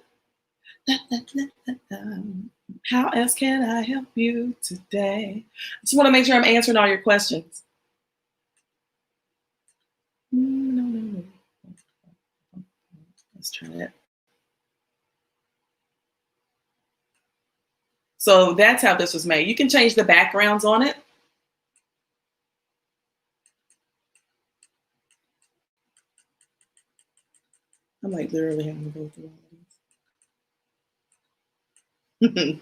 How else can I help you today? I just want to make sure I'm answering all your questions. No. Let's try it. So that's how this was made. You can change the backgrounds on it. I'm like literally having to go through all of these.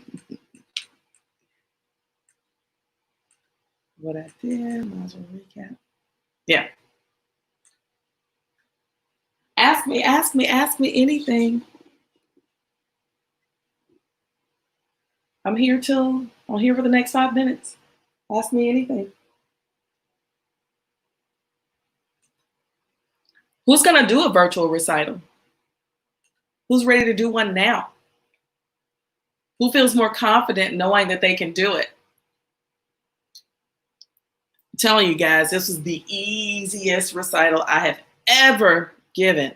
What I did, might as well recap. Yeah. Ask me anything. I'm here for the next 5 minutes. Ask me anything. Who's gonna do a virtual recital? Who's ready to do one now? Who feels more confident knowing that they can do it? I'm telling you guys, this was the easiest recital I have ever given.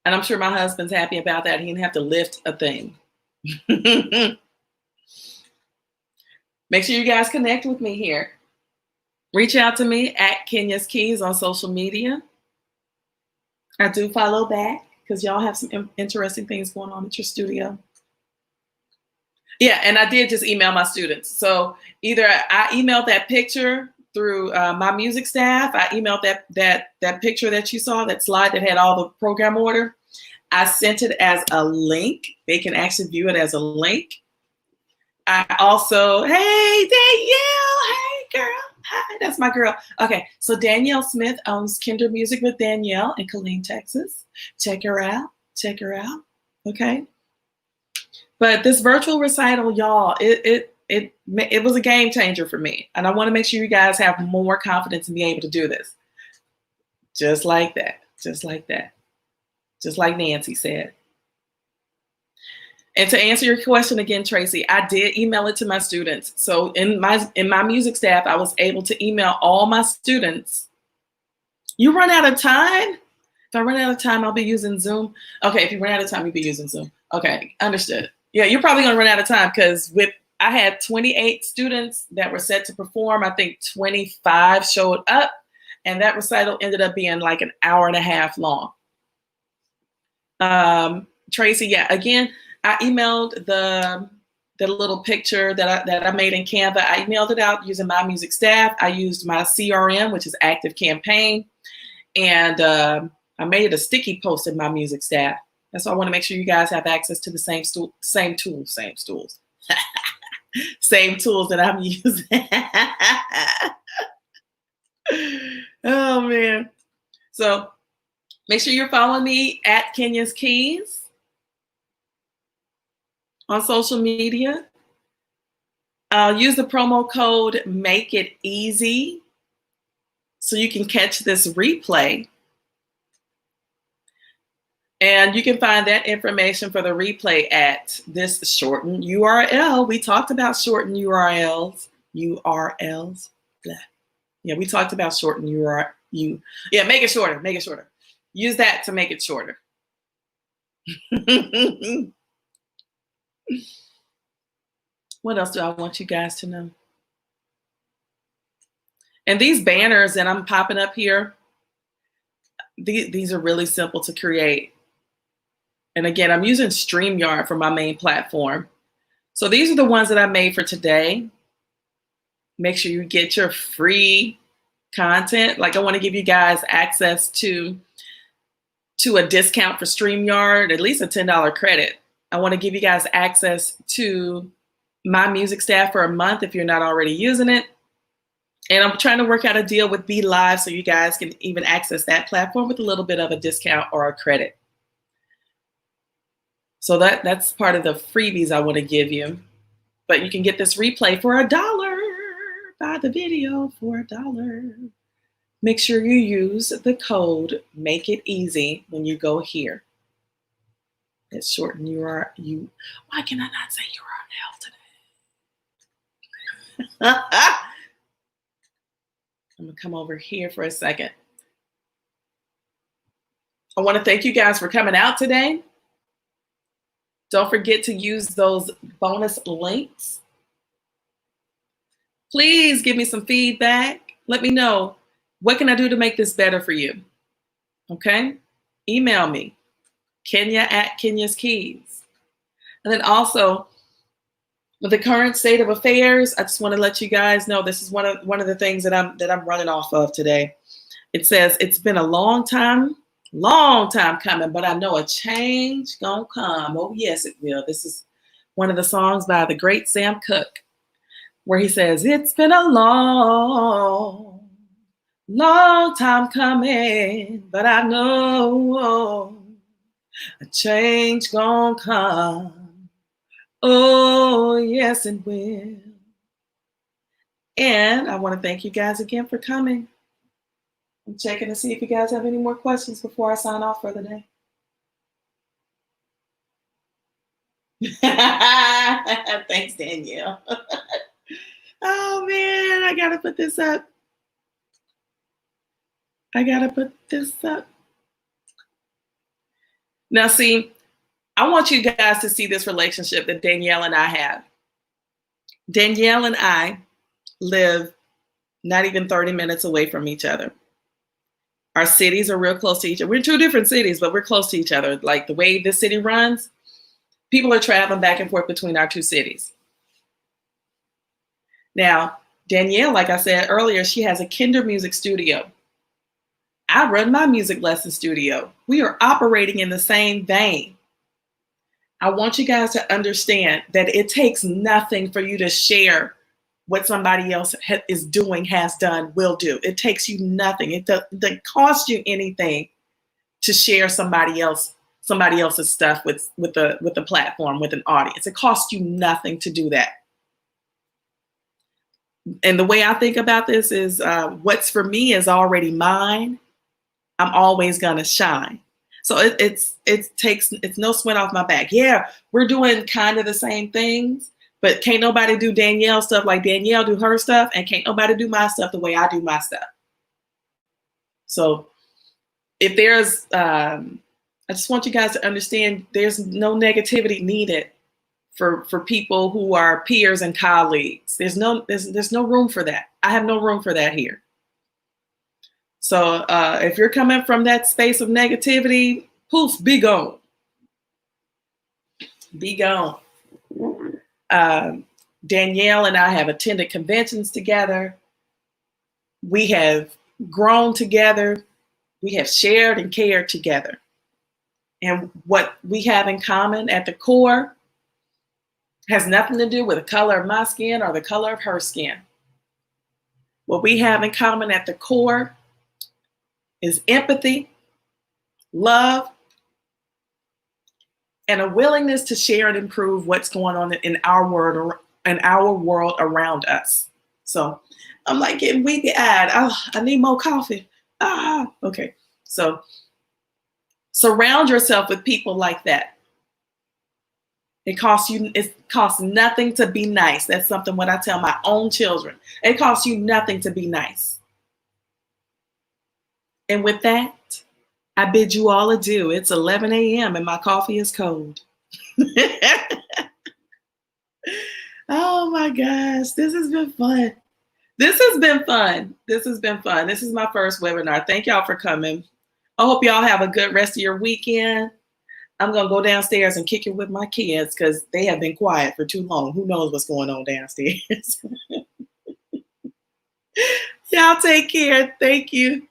And I'm sure my husband's happy about that. He didn't have to lift a thing. Make sure you guys connect with me here. Reach out to me at Kenya's Keys on social media. I do follow back because y'all have some interesting things going on at your studio. Yeah, and I did just email my students. So either I emailed that picture through my music staff. I emailed that picture that you saw, that slide that had all the program order. I sent it as a link. They can actually view it as a link. I also, hey, Danielle, hey, girl. Hi, that's my girl. Okay, so Danielle Smith owns Kinder Music with Danielle in Killeen, Texas. Check her out. Okay. But this virtual recital, y'all, it was a game changer for me. And I want to make sure you guys have more confidence in being able to do this. Just like that. Just like Nancy said. And to answer your question again, Tracy, I did email it to my students. So in my music staff, I was able to email all my students. You run out of time? If I run out of time, I'll be using Zoom. Okay, if you run out of time, you'll be using Zoom. Okay, understood. Yeah, you're probably gonna run out of time because I had 28 students that were set to perform. I think 25 showed up, and that recital ended up being like an hour and a half long. Tracy, yeah, again, I emailed the little picture that I made in Canva. I emailed it out using my music staff. I used my CRM, which is Active Campaign, and I made a sticky post in my music staff. That's why I want to make sure you guys have access to the same tools, same tools that I'm using. Oh man! So make sure you're following me at Kenya's Keys on social media. Use the promo code Make It Easy so you can catch this replay. And you can find that information for the replay at this shortened URL. We talked about shortened URLs. Blah. Yeah, we talked about shortened URL. Yeah, make it shorter. Use that to make it shorter. What else do I want you guys to know? And these banners that I'm popping up here, these are really simple to create. And again, I'm using StreamYard for my main platform. So these are the ones that I made for today. Make sure you get your free content. Like I want to give you guys access to a discount for StreamYard, at least a $10 credit. I want to give you guys access to my music staff for a month if you're not already using it. And I'm trying to work out a deal with Be Live so you guys can even access that platform with a little bit of a discount or a credit. So that's part of the freebies I want to give you. But you can get this replay for $1. Buy the video for $1. Make sure you use the code Make It Easy when you go here. Let's shorten you. Why can I not say URL today? I'm gonna come over here for a second. I want to thank you guys for coming out today. Don't forget to use those bonus links. Please give me some feedback. Let me know, what can I do to make this better for you? Okay? Email me, Kenya@Kenya's Keys. And then also, with the current state of affairs, I just want to let you guys know this is one of the things that I'm running off of today. It says it's been a long time coming, but I know a change gonna come. Oh yes, it will. This is one of the songs by the great Sam Cooke, where he says, it's been a long time coming, but I know a change gonna come. Oh yes, it will. And I want to thank you guys again for coming. I'm checking to see if you guys have any more questions before I sign off for the day. Thanks, Danielle. Oh man, I gotta put this up. Now, see, I want you guys to see this relationship that Danielle and I have. Danielle and I live not even 30 minutes away from each other. Our cities are real close to each other. We're in two different cities, but we're close to each other. Like the way this city runs, people are traveling back and forth between our two cities. Now, Danielle, like I said earlier, she has a Kinder music studio. I run my music lesson studio. We are operating in the same vein. I want you guys to understand that it takes nothing for you to share what somebody else is doing, has done, will do. It takes you nothing. It doesn't cost you anything to share somebody else's stuff with a platform, with an audience. It costs you nothing to do that. And the way I think about this is what's for me is already mine. I'm always gonna shine. So it's no sweat off my back. Yeah, we're doing kind of the same things, but can't nobody do Danielle stuff like Danielle do her stuff, and can't nobody do my stuff the way I do my stuff. So if there's, I just want you guys to understand there's no negativity needed for people who are peers and colleagues. There's no room for that. I have no room for that here. So if you're coming from that space of negativity, poof, be gone. Be gone. Danielle and I have attended conventions together. We have grown together. We have shared and cared together. And what we have in common at the core has nothing to do with the color of my skin or the color of her skin. What we have in common at the core is empathy, love, and a willingness to share and improve what's going on in our world around us. So I'm like getting weepy-eyed. Oh, I need more coffee. Okay. So surround yourself with people like that. It costs nothing to be nice. That's something what I tell my own children. It costs you nothing to be nice. And with that, I bid you all adieu. It's 11 a.m. and my coffee is cold. Oh my gosh, this has been fun. This is my first webinar. Thank y'all for coming. I hope y'all have a good rest of your weekend. I'm going to go downstairs and kick it with my kids because they have been quiet for too long. Who knows what's going on downstairs? Y'all take care. Thank you.